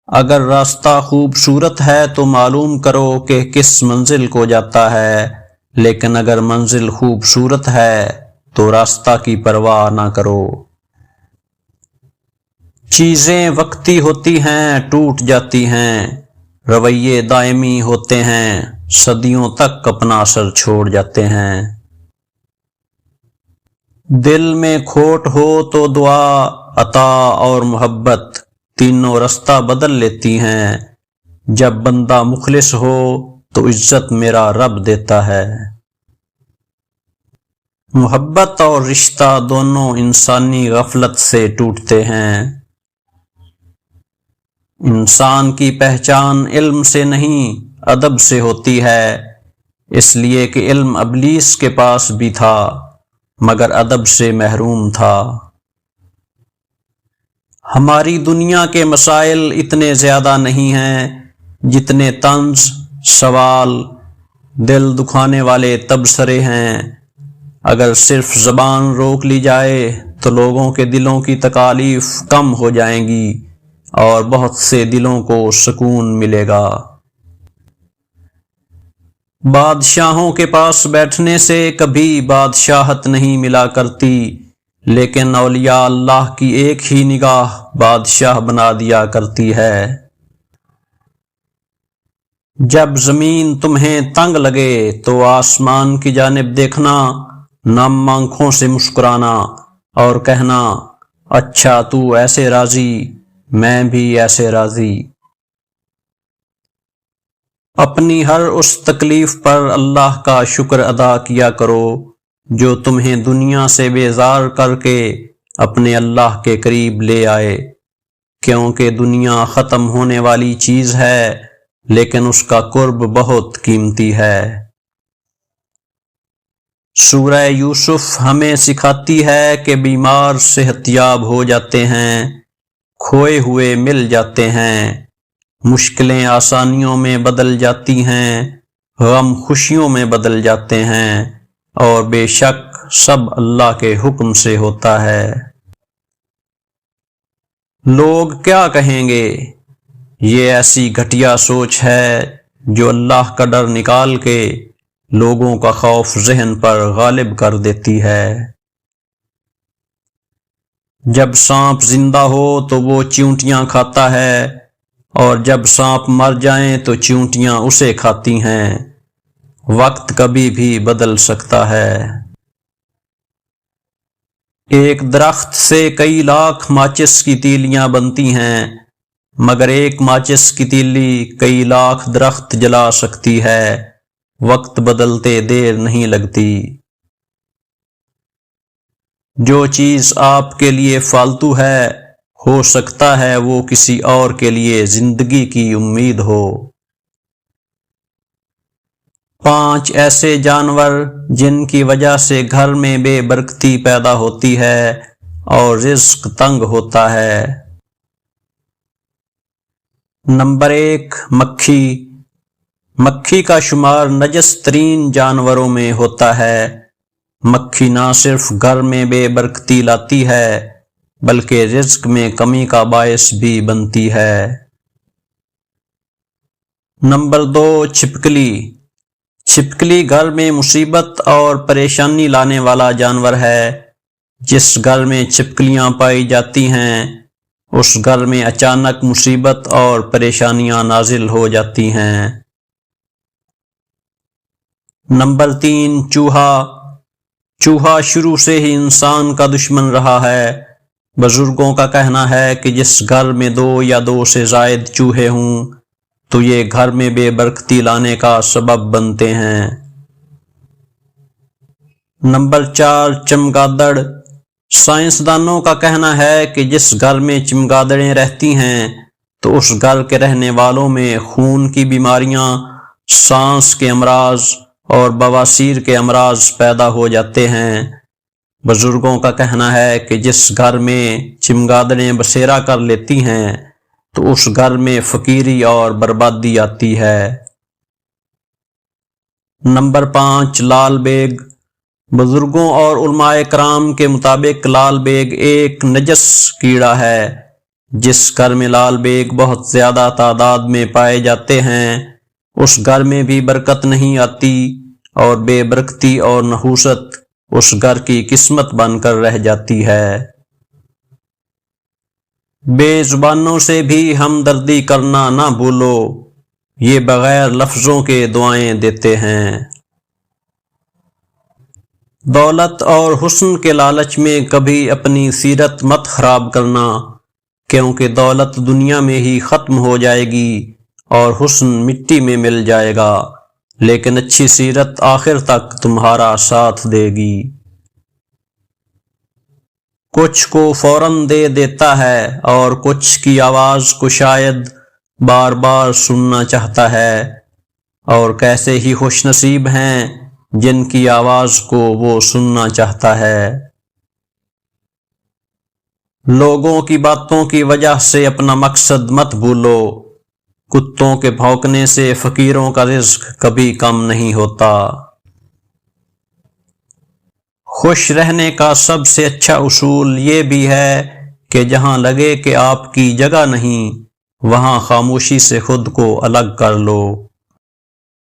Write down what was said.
اگر راستہ خوبصورت ہے تو معلوم کرو کہ کس منزل کو جاتا ہے، لیکن اگر منزل خوبصورت ہے تو راستہ کی پرواہ نہ کرو۔ چیزیں وقتی ہوتی ہیں، ٹوٹ جاتی ہیں، رویے دائمی ہوتے ہیں، صدیوں تک اپنا اثر چھوڑ جاتے ہیں۔ دل میں کھوٹ ہو تو دعا، عطا اور محبت تینوں رستہ بدل لیتی ہیں۔ جب بندہ مخلص ہو تو عزت میرا رب دیتا ہے۔ محبت اور رشتہ دونوں انسانی غفلت سے ٹوٹتے ہیں۔ انسان کی پہچان علم سے نہیں، ادب سے ہوتی ہے، اس لیے کہ علم ابلیس کے پاس بھی تھا مگر ادب سے محروم تھا۔ ہماری دنیا کے مسائل اتنے زیادہ نہیں ہیں جتنے طنز، سوال، دل دکھانے والے تبصرے ہیں۔ اگر صرف زبان روک لی جائے تو لوگوں کے دلوں کی تکالیف کم ہو جائیں گی اور بہت سے دلوں کو سکون ملے گا۔ بادشاہوں کے پاس بیٹھنے سے کبھی بادشاہت نہیں ملا کرتی، لیکن اولیاء اللہ کی ایک ہی نگاہ بادشاہ بنا دیا کرتی ہے۔ جب زمین تمہیں تنگ لگے تو آسمان کی جانب دیکھنا، نم آنکھوں سے مسکرانا اور کہنا، اچھا تو ایسے راضی، میں بھی ایسے راضی۔ اپنی ہر اس تکلیف پر اللہ کا شکر ادا کیا کرو جو تمہیں دنیا سے بیزار کر کے اپنے اللہ کے قریب لے آئے، کیونکہ دنیا ختم ہونے والی چیز ہے لیکن اس کا قرب بہت قیمتی ہے۔ سورہ یوسف ہمیں سکھاتی ہے کہ بیمار صحت یاب ہو جاتے ہیں، کھوئے ہوئے مل جاتے ہیں، مشکلیں آسانیوں میں بدل جاتی ہیں، غم خوشیوں میں بدل جاتے ہیں، اور بے شک سب اللہ کے حکم سے ہوتا ہے۔ لوگ کیا کہیں گے؟ یہ ایسی گھٹیا سوچ ہے جو اللہ کا ڈر نکال کے لوگوں کا خوف ذہن پر غالب کر دیتی ہے۔ جب سانپ زندہ ہو تو وہ چیونٹیاں کھاتا ہے، اور جب سانپ مر جائیں تو چیونٹیاں اسے کھاتی ہیں۔ وقت کبھی بھی بدل سکتا ہے۔ ایک درخت سے کئی لاکھ ماچس کی تیلیاں بنتی ہیں، مگر ایک ماچس کی تیلی کئی لاکھ درخت جلا سکتی ہے۔ وقت بدلتے دیر نہیں لگتی۔ جو چیز آپ کے لیے فالتو ہے، ہو سکتا ہے وہ کسی اور کے لیے زندگی کی امید ہو۔ 5 ایسے جانور جن کی وجہ سے گھر میں بے برکتی پیدا ہوتی ہے اور رزق تنگ ہوتا ہے۔ نمبر 1، مکھی۔ مکھی کا شمار نجس ترین جانوروں میں ہوتا ہے۔ مکھی نہ صرف گھر میں بے برکتی لاتی ہے بلکہ رزق میں کمی کا باعث بھی بنتی ہے۔ نمبر 2، چھپکلی۔ چھپکلی گھر میں مصیبت اور پریشانی لانے والا جانور ہے۔ جس گھر میں چھپکلیاں پائی جاتی ہیں اس گھر میں اچانک مصیبت اور پریشانیاں نازل ہو جاتی ہیں۔ نمبر 3، چوہا۔ چوہا شروع سے ہی انسان کا دشمن رہا ہے۔ بزرگوں کا کہنا ہے کہ جس گھر میں 2 یا 2 سے زائد چوہے ہوں تو یہ گھر میں بے برکتی لانے کا سبب بنتے ہیں۔ نمبر 4، چمگادڑ۔ سائنسدانوں کا کہنا ہے کہ جس گھر میں چمگادڑیں رہتی ہیں تو اس گھر کے رہنے والوں میں خون کی بیماریاں، سانس کے امراض اور بواسیر کے امراض پیدا ہو جاتے ہیں۔ بزرگوں کا کہنا ہے کہ جس گھر میں چمگادڑیں بسیرا کر لیتی ہیں تو اس گھر میں فقیری اور بربادی آتی ہے۔ نمبر 5، لال بیگ۔ بزرگوں اور علماء کرام کے مطابق لال بیگ ایک نجس کیڑا ہے جس گھر میں لال بیگ بہت زیادہ تعداد میں پائے جاتے ہیں اس گھر میں بھی برکت نہیں آتی، اور بے برکتی اور نحوست اس گھر کی قسمت بن کر رہ جاتی ہے۔ بے زبانوں سے بھی ہمدردی کرنا نہ بھولو، یہ بغیر لفظوں کے دعائیں دیتے ہیں۔ دولت اور حسن کے لالچ میں کبھی اپنی سیرت مت خراب کرنا، کیونکہ دولت دنیا میں ہی ختم ہو جائے گی اور حسن مٹی میں مل جائے گا، لیکن اچھی سیرت آخر تک تمہارا ساتھ دے گی۔ کچھ کو فوراً دے دیتا ہے اور کچھ کی آواز کو شاید بار بار سننا چاہتا ہے، اور کیسے ہی خوش نصیب ہیں جن کی آواز کو وہ سننا چاہتا ہے۔ لوگوں کی باتوں کی وجہ سے اپنا مقصد مت بھولو، کتوں کے بھونکنے سے فقیروں کا رزق کبھی کم نہیں ہوتا۔ خوش رہنے کا سب سے اچھا اصول یہ بھی ہے کہ جہاں لگے کہ آپ کی جگہ نہیں، وہاں خاموشی سے خود کو الگ کر لو۔